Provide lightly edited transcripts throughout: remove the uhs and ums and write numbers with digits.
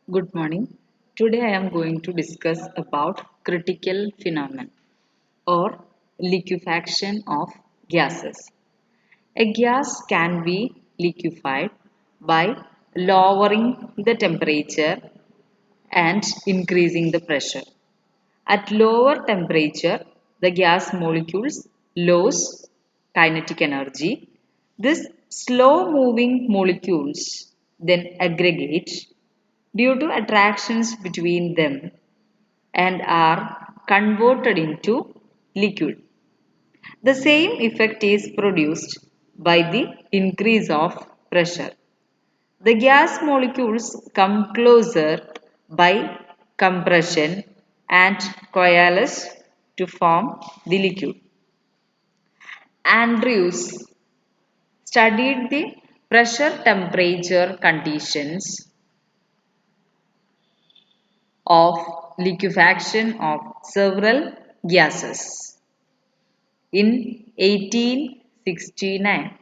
Good morning. Today I am going to discuss about critical phenomenon or liquefaction of gases. A gas can be liquefied by lowering the temperature and increasing the pressure. At lower temperature, the gas molecules lose kinetic energy. These slow moving molecules then aggregate due to attractions between them and are converted into liquid. The same effect is produced by the increase of pressure. The gas molecules come closer by compression and coalesce to form the liquid. Andrews studied the pressure temperature conditions of liquefaction of several gases in 1869.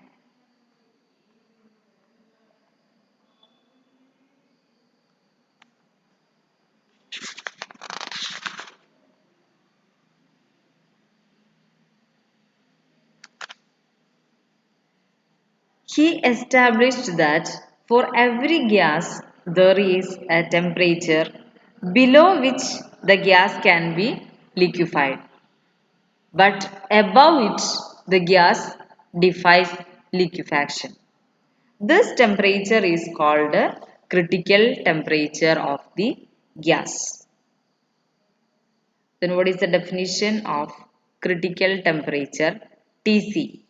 He established that for every gas there is a temperature below which the gas can be liquefied, but above it the gas defies liquefaction. This temperature is called the critical temperature of the gas. Then what is the definition of critical temperature? Tc.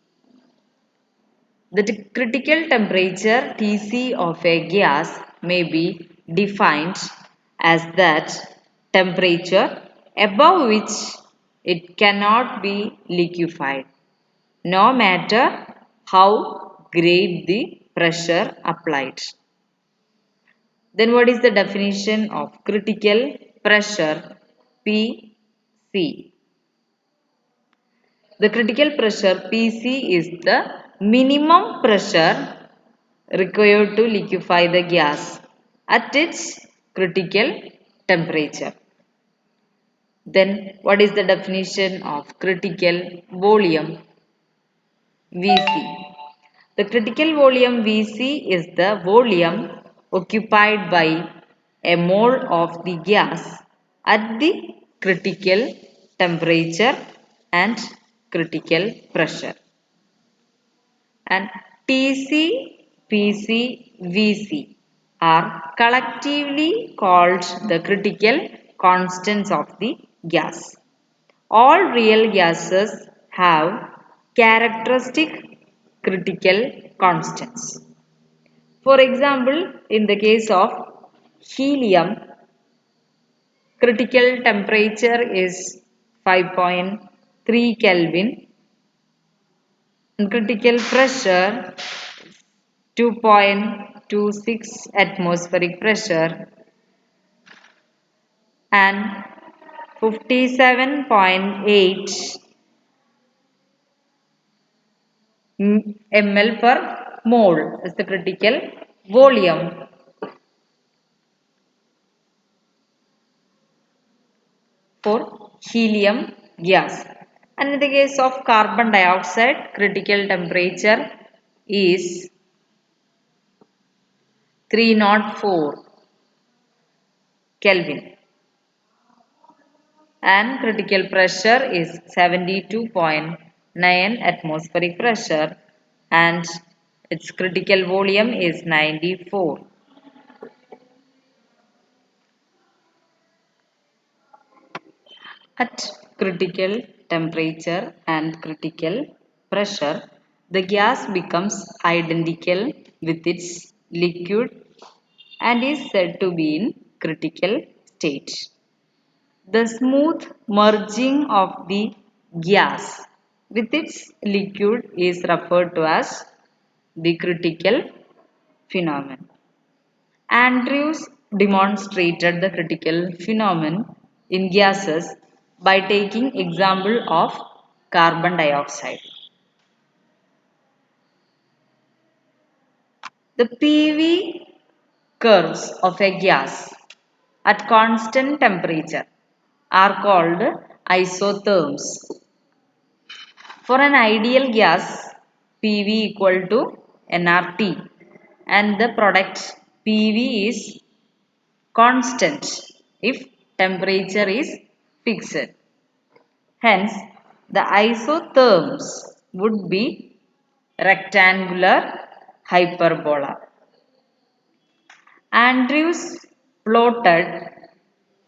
The critical temperature Tc of a gas may be defined as that temperature above which it cannot be liquefied, no matter how great the pressure applied. Then what is the definition of critical pressure Pc? The critical pressure Pc is the minimum pressure required to liquefy the gas at its critical temperature. Then what is the definition of critical volume Vc? The critical volume Vc is the volume occupied by a mole of the gas at the critical temperature and critical pressure. And Tc, Pc, Vc are collectively called the critical constants of the gas. All real gases have characteristic critical constants. For example, in the case of helium, critical temperature is 5.3 Kelvin and critical pressure 2.26 atmospheric pressure and 57.8 ml per mole is the critical volume for helium gas. And in the case of carbon dioxide, critical temperature is 304 Kelvin and critical pressure is 72.9 atmospheric pressure and its critical volume is 94. At critical temperature and critical pressure, the gas becomes identical with its liquid and is said to be in critical state. The smooth merging of the gas with its liquid is referred to as the critical phenomenon. Andrews demonstrated the critical phenomenon in gases by taking example of carbon dioxide. The PV curves of a gas at constant temperature are called isotherms. For an ideal gas, PV equal to nRT and the product PV is constant if temperature is fixed. Hence, the isotherms would be rectangular hyperbola. Andrews plotted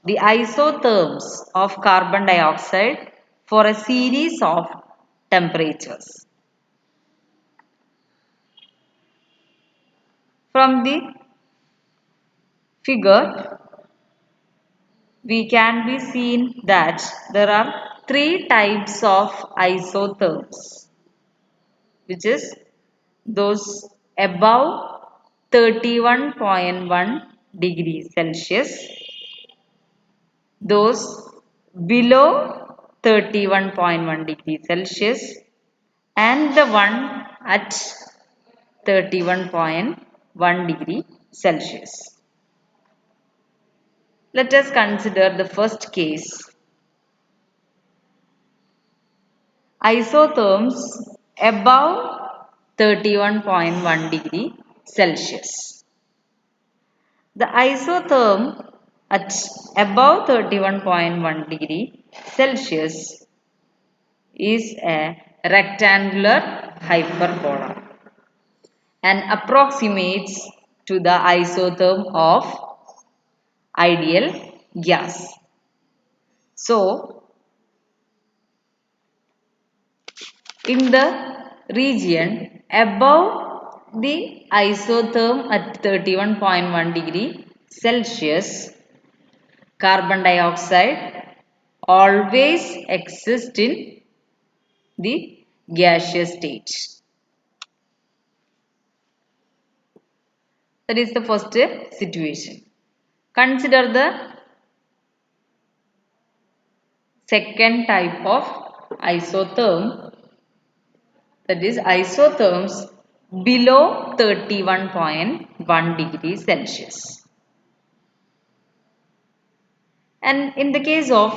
the isotherms of carbon dioxide for a series of temperatures. From the figure, we can be seen that there are three types of isotherms, which is those above 31.1 degrees Celsius, those below 31.1 degrees Celsius, and the one at 31.1 degree Celsius. Let us consider the first case. Isotherms above 31.1 degree Celsius. The isotherm at above 31.1 degree Celsius is a rectangular hyperbola and approximates to the isotherm of ideal gas. So, in the region above the isotherm at 31.1 degree Celsius, carbon dioxide always exists in the gaseous state. That is the first situation. Consider the second type of isotherm, that is isotherms below 31.1 degrees Celsius. And in the case of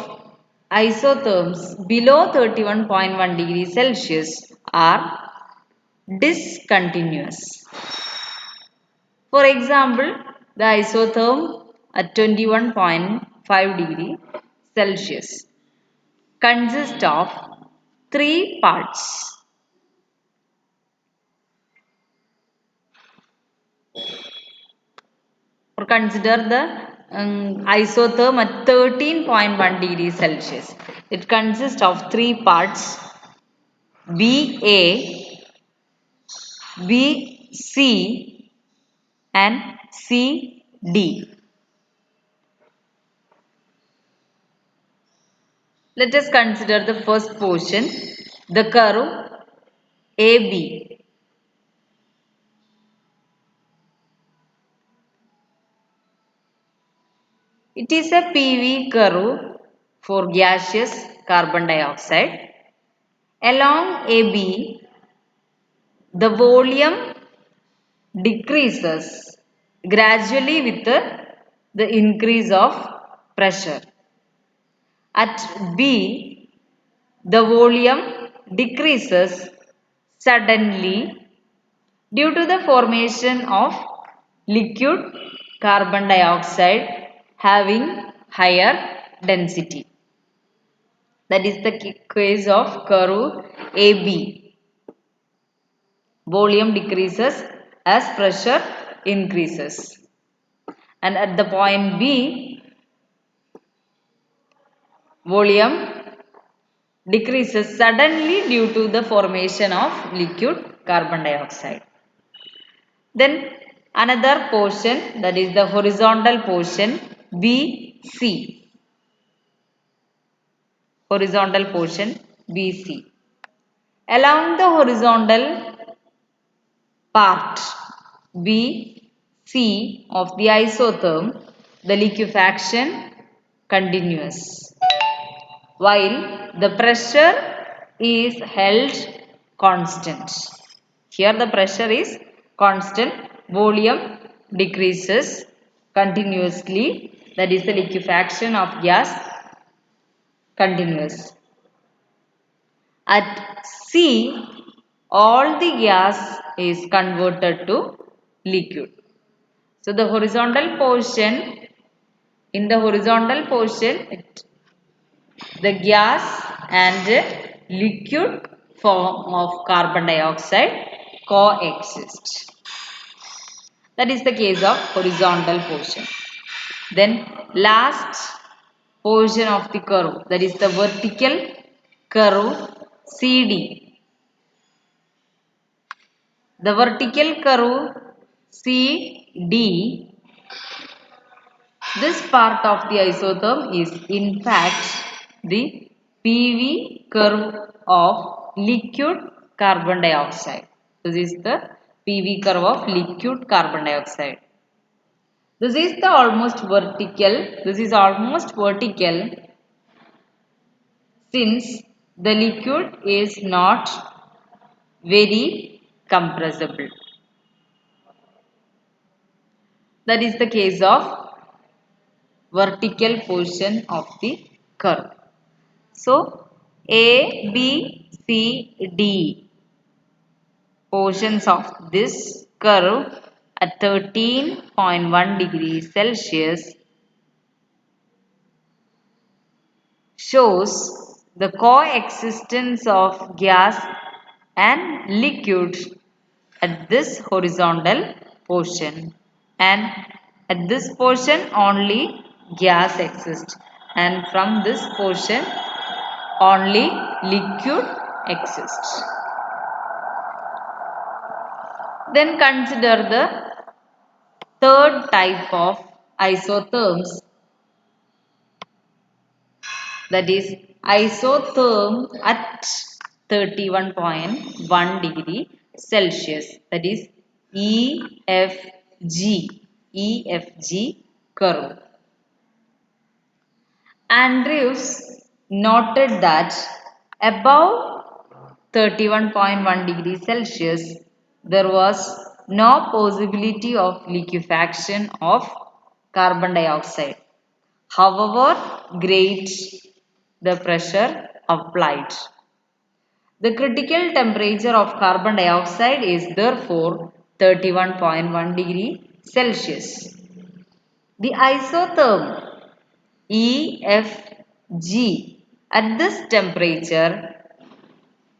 isotherms below 31.1 degrees Celsius are discontinuous. For example, the isotherm at 21.5 degree Celsius consists of three parts. Or consider the isotherm at 13.1 degrees Celsius. It consists of three parts: BA, BC and CD. Let us consider the first portion, the curve AB. It is a PV curve for gaseous carbon dioxide. Along AB, the volume decreases gradually with the increase of pressure. At B, the volume decreases suddenly due to the formation of liquid carbon dioxide having higher density. That is the case of curve AB. Volume decreases as pressure increases. And at the point B, volume decreases suddenly due to the formation of liquid carbon dioxide. Then another portion, that is the horizontal portion BC. Horizontal portion BC. Along the horizontal part BC of the isotherm, the liquefaction continues, while the pressure is held constant. Here the pressure is constant, volume decreases continuously That is the liquefaction of gas continuous. At sea, all the gas is converted to liquid. So the horizontal portion, in the horizontal portion, the gas and liquid form of carbon dioxide coexist. That is the case of horizontal portion. Then last portion of the curve, that is the vertical curve CD. The vertical curve CD, this part of the isotherm is in fact the PV curve of liquid carbon dioxide. This is the PV curve of liquid carbon dioxide. This is the almost vertical. This is almost vertical since the liquid is not very compressible. That is the case of vertical portion of the curve. So, A, B, C, D portions of this curve at 13.1 degrees Celsius shows the coexistence of gas and liquid at this horizontal portion, and at this portion only gas exists, and from this portion only liquid exists. Then consider the third type of isotherms, that is isotherm at 31.1 degree Celsius, that is EFG curve. Andrews noted that above 31.1 degrees Celsius there was no possibility of liquefaction of carbon dioxide, however great the pressure applied. The critical temperature of carbon dioxide is therefore 31.1 degree Celsius. The isotherm EFG at this temperature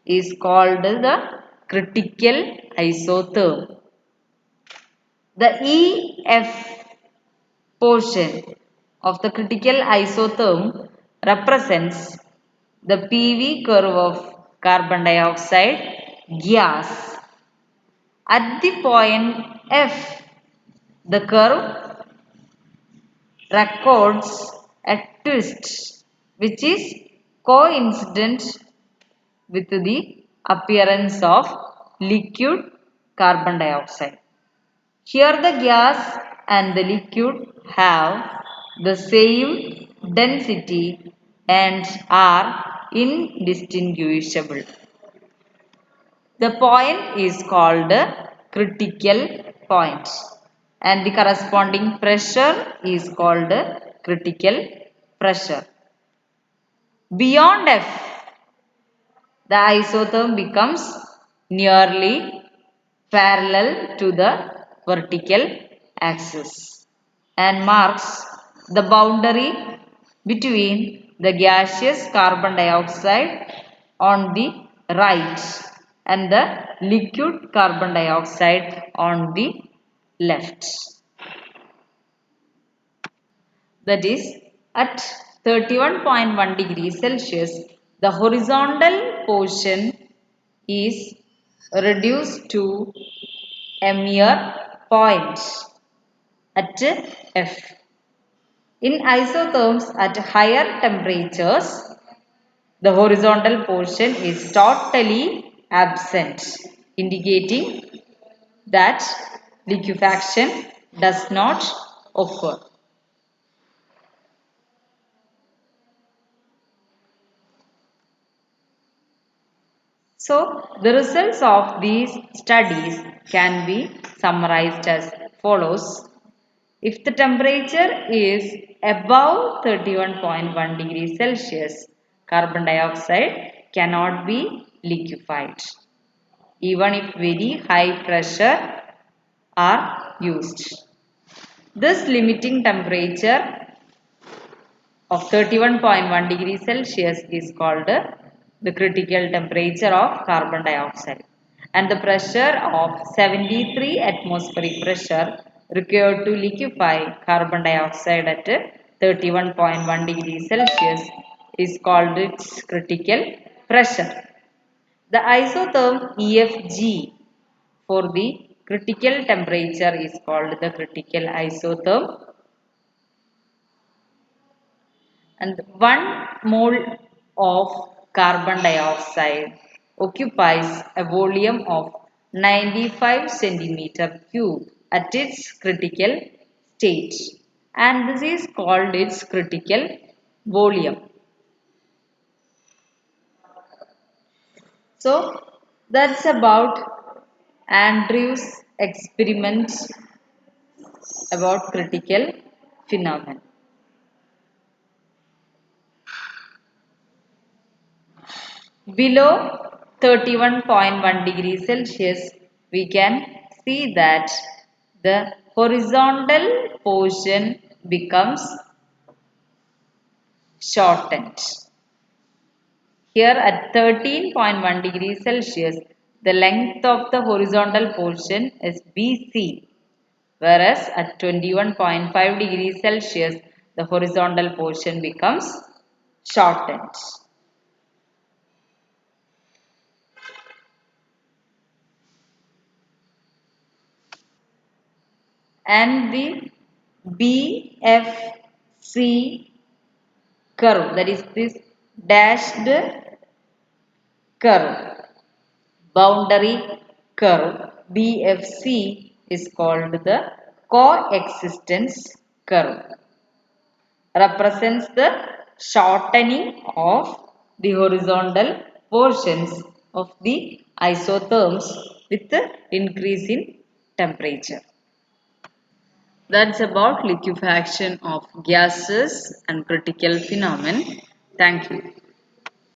is called the critical isotherm. The EF portion of the critical isotherm represents the PV curve of carbon dioxide gas. At the point F, the curve records a twist which is coincident with the appearance of liquid carbon dioxide. Here the gas and the liquid have the same density and are indistinguishable. The point is called a critical point and the corresponding pressure is called a critical pressure. Beyond F, the isotherm becomes nearly parallel to the vertical axis and marks the boundary between the gaseous carbon dioxide on the right and the liquid carbon dioxide on the left. That is, at 31.1 degrees Celsius, the horizontal portion is reduced to a mere point at F. In isotherms at higher temperatures, the horizontal portion is totally absent, indicating that liquefaction does not occur. So, the results of these studies can be summarized as follows. If the temperature is above 31.1 degrees Celsius, carbon dioxide cannot be liquefied, even if very high pressure are used. This limiting temperature of 31.1 degrees Celsius is called the critical temperature of carbon dioxide, and the pressure of 73 atmospheric pressure required to liquefy carbon dioxide at 31.1 degrees Celsius is called its critical pressure. The isotherm EFG for the critical temperature is called the critical isotherm, and 1 mole of carbon dioxide occupies a volume of 95 centimeter cube at its critical state, and this is called its critical volume. So that's about Andrew's experiment about critical phenomenon. Below 31.1 degrees Celsius, we can see that the horizontal portion becomes shortened. Here at 13.1 degrees Celsius, the length of the horizontal portion is BC, whereas at 21.5 degrees Celsius, the horizontal portion becomes shortened. And the BFC curve, that is this dashed curve, boundary curve BFC is called the coexistence curve, represents the shortening of the horizontal portions of the isotherms with the increase in temperature. That's about liquefaction of gases and critical phenomenon. Thank you.